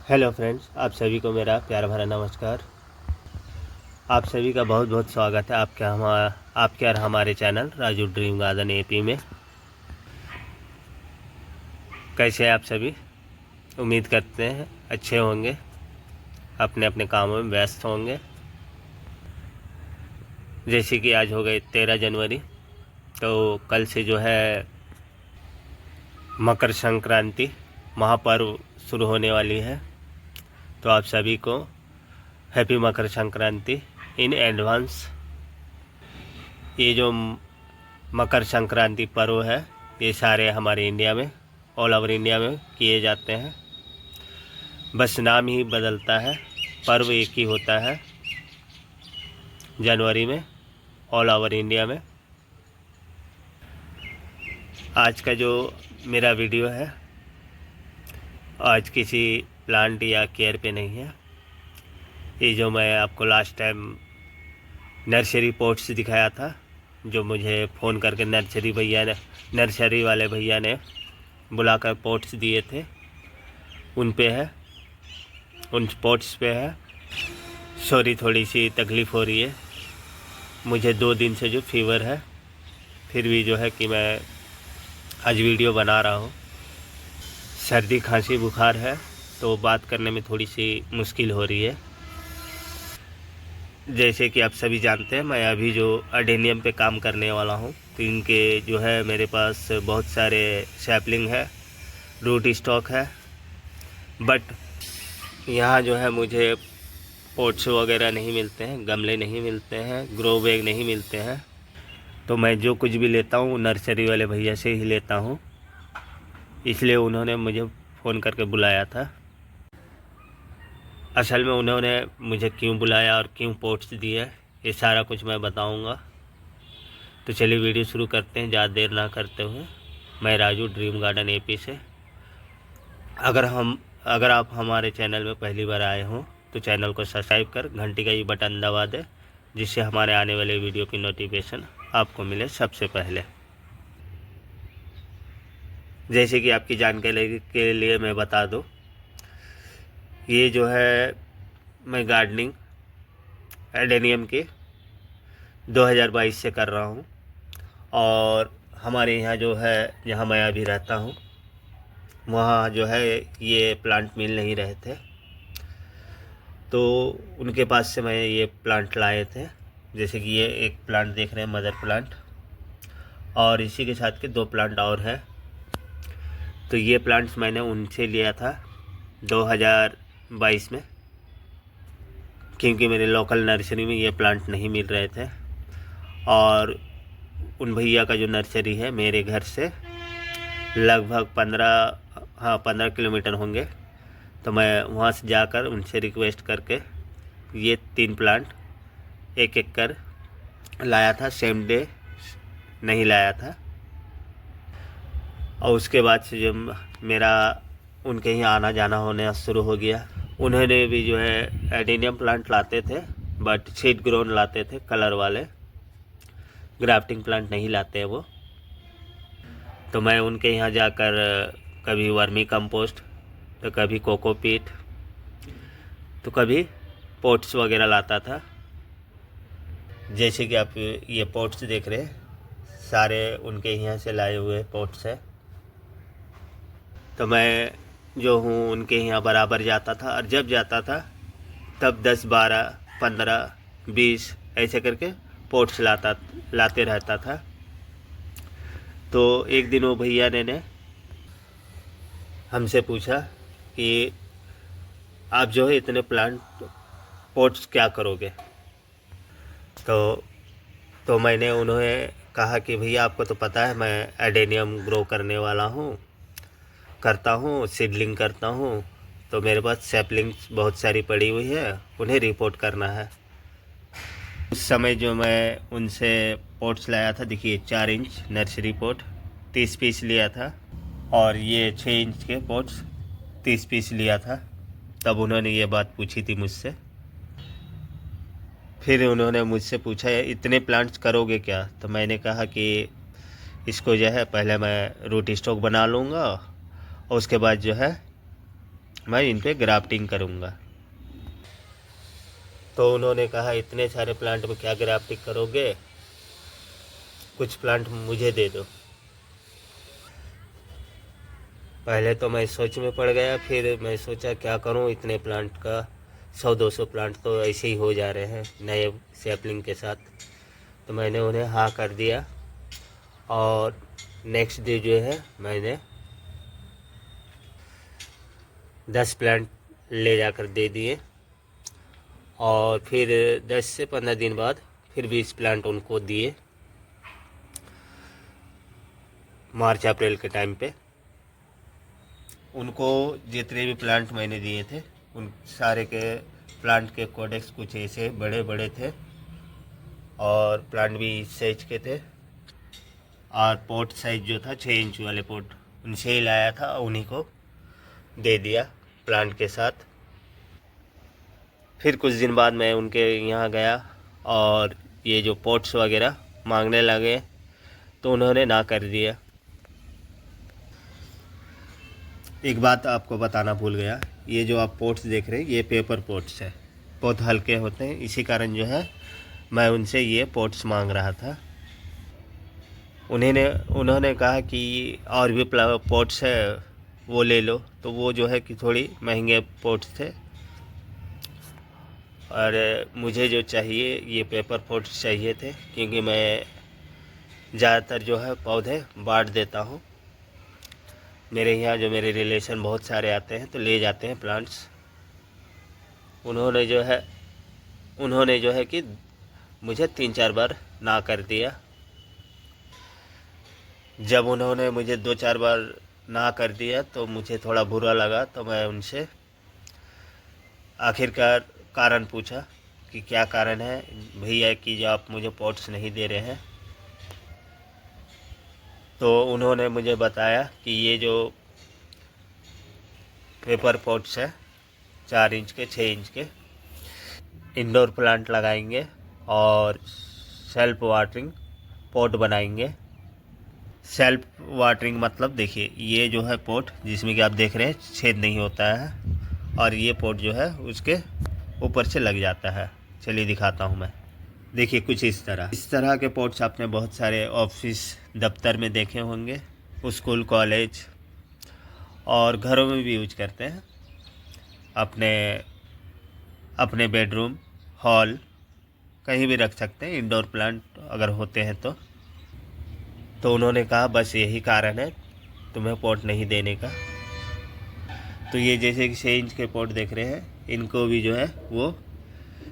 Hello friends, आप सभी को मेरा प्यार भरा नमस्कार। आप सभी का बहुत बहुत स्वागत है आपके और हमारे channel Raju dream garden AP में। कैसे हैं आप सभी? उम्मीद करते हैं अच्छे होंगे, अपने अपने कामों में व्यस्त होंगे। जैसे कि आज हो गए 13 जनवरी, तो कल से जो है मकर संक्रांति महापर्व शुरू होने वाली है। तो आप सभी को happy Makar Sankranti in advance. ये जो मकर संक्रांति पर्व है, ये सारे हमारे इंडिया में, ऑल ओवर इंडिया में किए जाते हैं। बस नाम ही बदलता है, पर्व एक ही होता है जनवरी में, ऑल ओवर इंडिया में। आज का जो मेरा वीडियो है, आज किसी प्लांट या केयर पे नहीं है। ये जो मैं आपको लास्ट टाइम नर्सरी पॉट्स दिखाया था, जो मुझे फ़ोन करके नर्सरी वाले भैया ने बुलाकर पॉट्स दिए थे, उन पे है, उन पॉट्स पे है। सॉरी, थोड़ी सी तकलीफ़ हो रही है मुझे, 2 दिन से जो फीवर है, फिर भी जो है कि मैं आज वीडियो बना रहा हूँ। सर्दी खांसी बुखार है, तो बात करने में थोड़ी सी मुश्किल हो रही है। जैसे कि आप सभी जानते हैं, मैं अभी जो अडेनियम पे काम करने वाला हूँ, तो इनके जो है मेरे पास बहुत सारे सैपलिंग है, रूट स्टॉक है। बट यहाँ जो है मुझे पॉट्स वगैरह नहीं मिलते हैं, गमले नहीं मिलते हैं, ग्रो बैग नहीं मिलते हैं। तो मैं जो कुछ भी लेता हूँ नर्सरी वाले भैया से ही लेता हूँ, इसलिए उन्होंने मुझे फ़ोन करके बुलाया था। असल में उन्होंने मुझे क्यों बुलाया और क्यों पॉट्स दिए, ये सारा कुछ मैं बताऊंगा। तो चलिए वीडियो शुरू करते हैं, ज़्यादा देर ना करते हुए। मैं राजू ड्रीम गार्डन एपी से। अगर आप हमारे चैनल में पहली बार आए हों, तो चैनल को सब्सक्राइब कर घंटी का ये बटन दबा दें, जिससे हमारे आने वाले वीडियो की नोटिफिकेशन आपको मिले सबसे पहले। जैसे कि आपकी जानकारी के लिए मैं बता दूँ, ये जो है मैं गार्डनिंग एडेनियम की 2022 से कर रहा हूँ। और हमारे यहाँ जो है, जहाँ मैं अभी रहता हूँ, वहाँ जो है ये प्लांट मिल नहीं रहे थे, तो उनके पास से मैं ये प्लांट लाए थे। जैसे कि ये एक प्लांट देख रहे हैं, मदर प्लांट, और इसी के साथ के 2 प्लांट और हैं। तो ये प्लांट्स मैंने उनसे लिया था 2022 में, क्योंकि मेरे लोकल नर्सरी में ये प्लांट नहीं मिल रहे थे। और उन भैया का जो नर्सरी है मेरे घर से लगभग 15 किलोमीटर होंगे। तो मैं वहाँ से जाकर उनसे रिक्वेस्ट करके ये 3 प्लांट एक एक कर लाया था, सेम डे नहीं लाया था। और उसके बाद से जब मेरा उनके यहाँ आना जाना होने शुरू हो गया, उन्होंने भी जो है एडेनियम प्लांट लाते थे, बट सीड ग्रोन लाते थे, कलर वाले, ग्राफ्टिंग प्लांट नहीं लाते हैं वो। तो मैं उनके यहाँ जाकर कभी वर्मी कंपोस्ट, तो कभी कोकोपीट, तो कभी पॉट्स वगैरह लाता था। जैसे कि आप ये पॉट्स देख रहे हैं, सारे उनके यहाँ से लाए हुए पॉट्स हैं। तो मैं जो हूँ उनके यहाँ बराबर जाता था, और जब जाता था तब 10, 12, 15, 20 ऐसे करके पॉट्स लाते रहता था। तो एक दिन वो भैया ने हमसे पूछा कि आप जो है इतने प्लांट पॉट्स क्या करोगे। तो मैंने उन्हें कहा कि भैया आपको तो पता है मैं एडेनियम ग्रो करता हूँ, सीडलिंग करता हूँ, तो मेरे पास सैपलिंग्स बहुत सारी पड़ी हुई है, उन्हें रिपोर्ट करना है। उस समय जो मैं उनसे पॉट्स लाया था, देखिए 4 इंच नर्सरी पॉट 30 पीस लिया था, और ये 6 इंच के पॉट्स 30 पीस लिया था। तब उन्होंने ये बात पूछी थी मुझसे। फिर उन्होंने मुझसे पूछा इतने प्लांट्स करोगे क्या। तो मैंने कहा कि इसको जो है पहले मैं रूट स्टॉक बना लूँगा, और उसके बाद जो है मैं इन पे ग्राफ्टिंग करूँगा। तो उन्होंने कहा इतने सारे प्लांट में क्या ग्राफ्टिंग करोगे, कुछ प्लांट मुझे दे दो। पहले तो मैं सोच में पड़ गया, फिर मैं सोचा क्या करूं, इतने प्लांट का 100-200 प्लांट तो ऐसे ही हो जा रहे हैं नए सैपलिंग के साथ। तो मैंने उन्हें हाँ कर दिया और नेक्स्ट डे जो है मैंने 10 प्लांट ले जाकर दे दिए और फिर 10 से 15 दिन बाद फिर 20 प्लांट उनको दिए मार्च अप्रैल के टाइम पे। उनको जितने भी प्लांट मैंने दिए थे उन सारे के प्लांट के कोडेक्स कुछ ऐसे बड़े बड़े थे और प्लांट भी इस साइज के थे और पोट साइज जो था 6 इंच वाले पोट उनसे ही लाया था, उन्हीं को दे दिया प्लांट के साथ। फिर कुछ दिन बाद मैं उनके यहाँ गया और ये जो पोट्स वगैरह मांगने लगे तो उन्होंने ना कर दिया। एक बात आपको बताना भूल गया, ये जो आप पोट्स देख रहे हैं ये पेपर पोट्स है, बहुत हल्के होते हैं, इसी कारण जो है मैं उनसे ये पोट्स मांग रहा था। उन्होंने कहा कि और भी पोट्स है वो ले लो, तो वो जो है कि थोड़ी महंगे पोट्स थे और मुझे जो चाहिए ये पेपर पोट्स चाहिए थे, क्योंकि मैं ज़्यादातर जो है पौधे बांट देता हूँ। मेरे यहाँ जो मेरे रिलेशन बहुत सारे आते हैं तो ले जाते हैं प्लांट्स। उन्होंने जो है कि मुझे 3-4 बार ना कर दिया। जब उन्होंने मुझे 2-4 बार ना कर दिया तो मुझे थोड़ा बुरा लगा, तो मैं उनसे आखिरकार कारण पूछा कि क्या कारण है भैया कि जो आप मुझे पॉट्स नहीं दे रहे हैं। तो उन्होंने मुझे बताया कि ये जो पेपर पॉट्स है 4 इंच के 6 इंच के इंडोर प्लांट लगाएंगे और सेल्फ वाटरिंग पॉट बनाएंगे। सेल्फ वाटरिंग मतलब देखिए ये जो है पॉट जिसमें कि आप देख रहे हैं छेद नहीं होता है और ये पॉट जो है उसके ऊपर से लग जाता है। चलिए दिखाता हूँ मैं। देखिए कुछ इस तरह के पॉट्स आपने बहुत सारे ऑफिस दफ्तर में देखे होंगे, स्कूल कॉलेज और घरों में भी यूज करते हैं। अपने बेडरूम हॉल कहीं भी रख सकते हैं इंडोर प्लांट अगर होते हैं तो उन्होंने कहा बस यही कारण है तुम्हें पॉट नहीं देने का। तो ये जैसे कि 6 इंच के पॉट देख रहे हैं, इनको भी जो है वो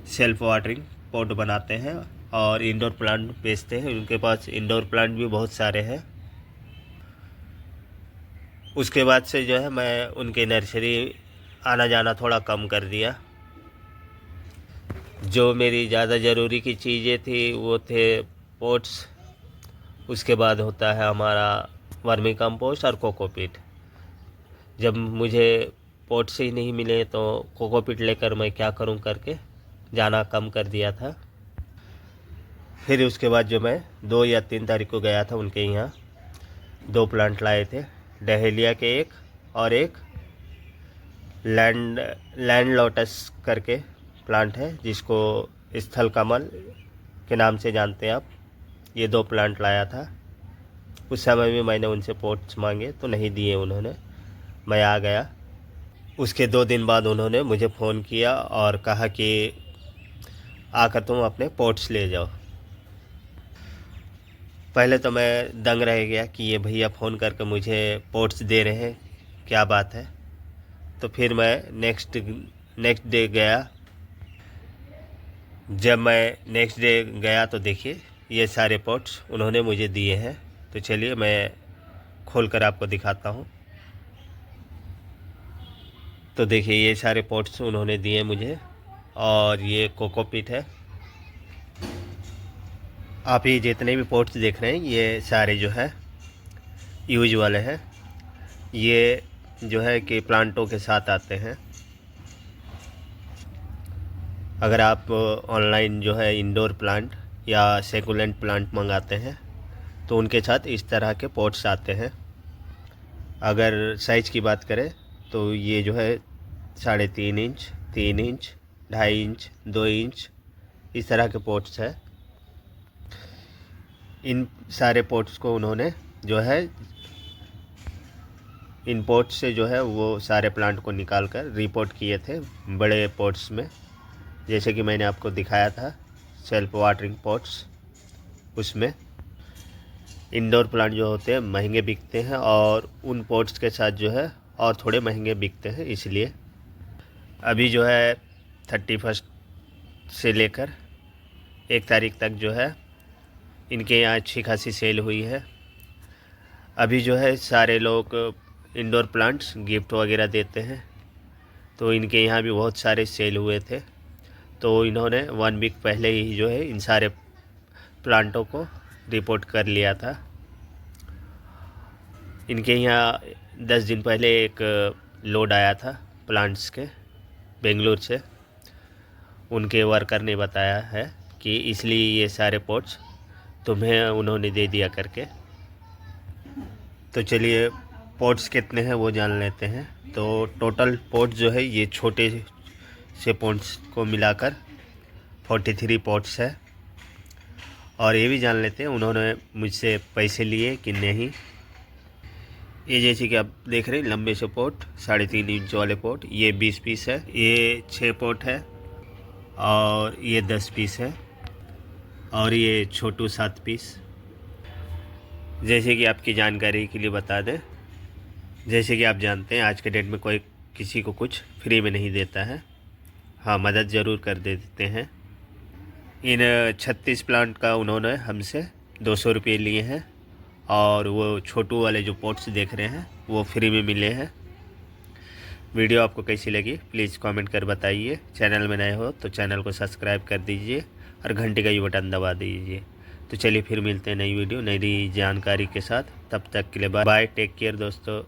सेल्फ वाटरिंग पॉट बनाते हैं और इंडोर प्लांट बेचते हैं। उनके पास इंडोर प्लांट भी बहुत सारे हैं। उसके बाद से जो है मैं उनके नर्सरी आना जाना थोड़ा कम कर दिया। जो मेरी ज़्यादा ज़रूरी की चीज़ें थी वो थे पॉट्स, उसके बाद होता है हमारा वर्मी कंपोस्ट और कोकोपीट। जब मुझे पॉट्स ही नहीं मिले तो कोकोपीट लेकर मैं क्या करूं करके जाना कम कर दिया था। फिर उसके बाद जो मैं 2 या 3 तारीख को गया था उनके यहाँ, 2 प्लांट लाए थे, डहेलिया के एक और एक लैंड लोटस करके प्लांट है जिसको स्थल कमल के नाम से जानते हैं आप। ये 2 प्लांट लाया था। उस समय भी मैंने उनसे पॉट्स मांगे तो नहीं दिए उन्होंने, मैं आ गया। उसके 2 दिन बाद उन्होंने मुझे फ़ोन किया और कहा कि आकर तुम अपने पॉट्स ले जाओ। पहले तो मैं दंग रह गया कि ये भैया फ़ोन करके मुझे पॉट्स दे रहे हैं, क्या बात है। तो फिर मैं नेक्स्ट डे गया। जब मैं नेक्स्ट डे गया तो देखिए ये सारे पॉट्स उन्होंने मुझे दिए हैं। तो चलिए मैं खोलकर आपको दिखाता हूँ। तो देखिए ये सारे पॉट्स उन्होंने दिए मुझे और ये कोकोपीट है। आप ये जितने भी पॉट्स देख रहे हैं ये सारे जो है यूज वाले हैं। ये जो है कि प्लांटों के साथ आते हैं। अगर आप ऑनलाइन जो है इंडोर प्लांट या सेकुलेंट प्लांट मंगाते हैं तो उनके साथ इस तरह के पॉट्स आते हैं। अगर साइज़ की बात करें तो ये जो है 3.5 इंच, 3 इंच, 2.5 इंच, 2 इंच, इस तरह के पोर्ट्स है। इन सारे पोर्ट्स को उन्होंने जो है इन पोर्ट्स से जो है वो सारे प्लांट को निकाल कर रिपोर्ट किए थे बड़े पोर्ट्स में, जैसे कि मैंने आपको दिखाया था सेल्फ वाटरिंग पोर्ट्स। उसमें इंडोर प्लांट जो होते हैं महंगे बिकते हैं और उन पोर्ट्स के साथ जो है और थोड़े महंगे बिकते हैं। इसलिए अभी जो है 31 से लेकर 1 तारीख तक जो है इनके यहाँ अच्छी खासी सेल हुई है। अभी जो है सारे लोग इंडोर प्लांट्स गिफ्ट वगैरह देते हैं, तो इनके यहाँ भी बहुत सारे सेल हुए थे। तो इन्होंने 1 वीक पहले ही जो है इन सारे प्लांटों को रिपोर्ट कर लिया था। इनके यहाँ 10 दिन पहले एक लोड आया था प्लांट्स के बेंगलुरु से। उनके वर्कर ने बताया है कि इसलिए ये सारे पोर्ट्स तुम्हें उन्होंने दे दिया करके। तो चलिए पोर्ट्स कितने हैं वो जान लेते हैं। तो टोटल पोर्ट जो है ये छोटे से पोर्ट्स को मिलाकर 43 पोर्ट्स है। और ये भी जान लेते हैं उन्होंने मुझसे पैसे लिए कि नहीं। ये जैसे कि आप देख रहे हैं लंबे से पोर्ट 3.5 इंच वाले पोर्ट, ये 20 पीस है। ये 6 पोर्ट है और ये 10 पीस है और ये छोटू 7 पीस। जैसे कि आपकी जानकारी के लिए बता दें, जैसे कि आप जानते हैं आज के डेट में कोई किसी को कुछ फ्री में नहीं देता है। हाँ, मदद ज़रूर कर देते हैं। इन 36 प्लांट का उन्होंने हमसे 200 रुपये लिए हैं और वो छोटू वाले जो पोट्स देख रहे हैं वो फ्री में मिले हैं। वीडियो आपको कैसी लगी प्लीज़ कमेंट कर बताइए। चैनल में नए हो तो चैनल को सब्सक्राइब कर दीजिए और घंटे का ये बटन दबा दीजिए। तो चलिए फिर मिलते हैं नई वीडियो नई जानकारी के साथ। तब तक के लिए बाय, टेक केयर दोस्तों।